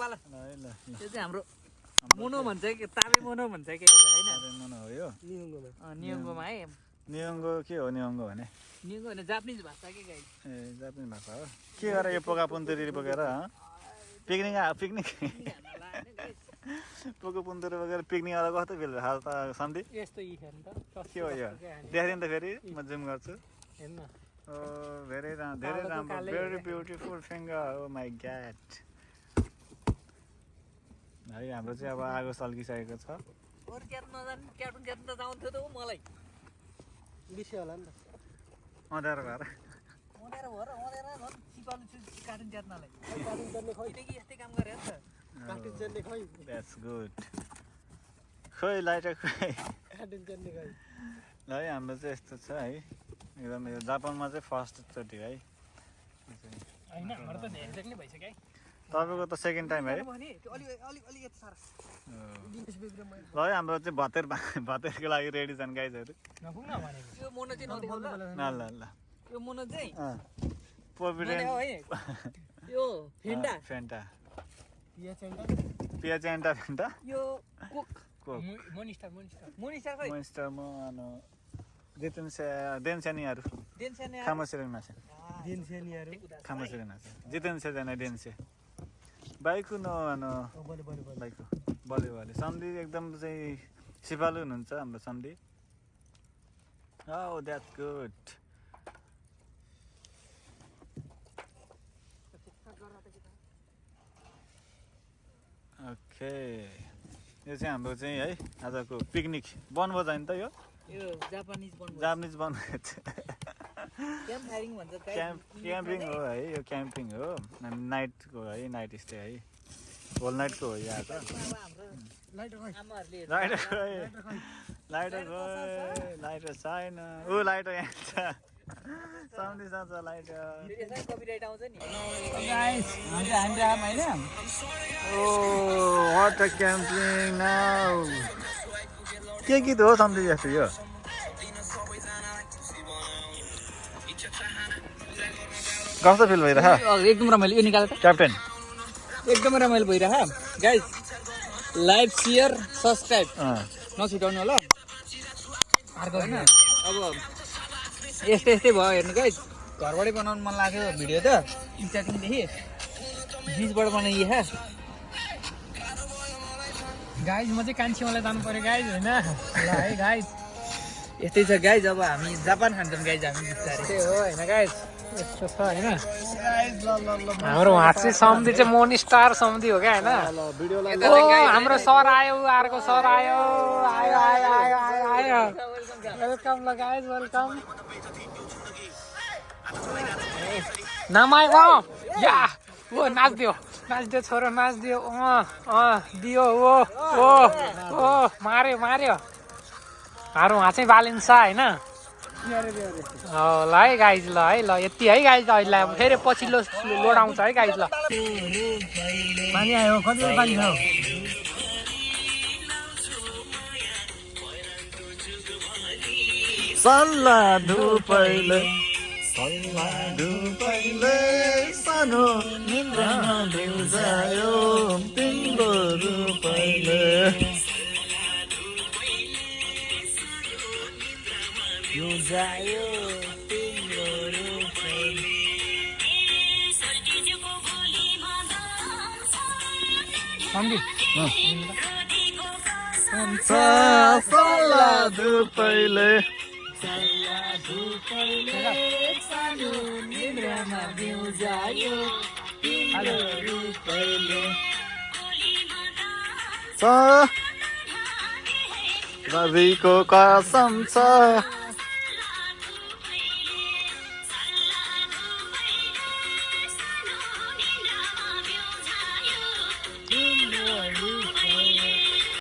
पाला ल है ल यो चाहिँ हाम्रो मोनो भन्छ कि ताबे मोनो भन्छ कि यसलाई हैन मोनो हो यो नियङ्गोमा है नियङ्गो के हो नियङ्गो भने नियङ्गो भने जापानिज भाषा के गाई ए जापानिज भाषा हो के गरेर यो पोका पुन्तरी बोकेर पिकनिक पोको पुन्तरी बोकेर पिकनिक आएर कस्तो फिल हाल त सन्धि यस्तो इ हेर्नु त के हो यो देखाइदिनु त फेरि म जुम गर्छु हेर्न ओ धेरै राम्रो very beautiful finger oh my God है हाम्रो चाहिँ अब आगो सल्किसकेको छ अरू क्याट्न नजाने क्याट्न त जाउँथ्यो त उ मलाई बिर्स्यो होला नि त अँध्यारो भएर अँध्यारो झन् सिपालु कार्टुन च्यात्नलाई कार्टुन च्यात्ने खै कि यस्तै काम गरे नि त कार्टुन च्यात्ने खै द्याट्स गुड खोइ लाइटर खोइ कार्टुन च्यात्ने खै ल है हाम्रो चाहिँ यस्तो छ है एकदम यो जापानमा चाहिँ फर्स्टचोटि है होइन हाम्रो त धेरै देख्ने भइसक्यो है तपाईँको त सेकेन्ड टाइम है ल है हाम्रो चाहिँ भतेरको लागि रेडी छन् गाइजहरू यो मोनो चाहिँ नदेखाउ ल ल ल यो मोनो चाहिँ पोभिडेन्ट यो फेन्टा फेन्टा पिया पियाचेन्टा फेन्टा यो कोक कोक मोनिस्टर खै मोनिस्टर म देन्सेनियाहरू खामसिरेनासे खामसिरेनासे जितेन्से जाने देन्से बाइकु बाइकु बले बले सन्धि एकदम चाहिँ सिपालु हुनुहुन्छ हाम्रो सन्धि Oh, that's good. Okay. यो चाहिँ हाम्रो चाहिँ है आजको पिकनिक बनभोज हैन त यो जापानिज बनभोज क्याम्प फायरिङ भन्छ क्याम्पिङ हो है यो क्याम्पिङ हो अनि नाइटको है नाइट स्टे है होल नाइटको हो यो आज लाइटर छैन ऊ लाइटर यहाँ छ साउन्ड छ लाइटर कपिराइट आउँछ नि गाइस हामी आम हैन oh what a camping now के गीत हो सम्झि जस्तो यो कस्तो फिल भइरह एकदम रमाइलो यो निकाल त क्याप्टेन एकदम रमाइलो भइरह गाइस लाइक शेयर सब्स्क्राइब नछुटाउनु होला अर्को हैन अब यस्तै भयो हेर्नु गाइस घरबाटै बनाउनु मन लाग्यो भिडियो त इन्स्टाग्रामदेखि बीचबाट बनाइए है गाइस म चाहिँ कान्छीमालाई जानु पर्यो गाइस हैन ल है गाइस यस्तै छ गाइस अब हामी जापान खान्छौँ गाइस हामी बिस्तारै त्यही हो हैन गाइस यस्तो छ हैन हाम्रो उहाँ चाहिँ सम्धि चाहिँ मोनी स्टार सम्धि हो क्या हैन हाम्रो सर आयो अर्को सर आयो वेलकम ल गाइस वेलकम नमाइको या ओ नाच्दियो छोरो नाच्दियो दियो ओ मार्यो हाम्रो उहाँ चाहिँ बालिन्छ हैन ल है गाइज ल है ल यति है गाइज अहिले अब फेरि पछिल्लो लोड आउँछ है गाइज ल पानी आयो कति पानी छ सल्ला धुपैले सानो निन्द्रामा भिउजायो तिम्रो रूपैले सल्ला धुपैले रविको कसम छ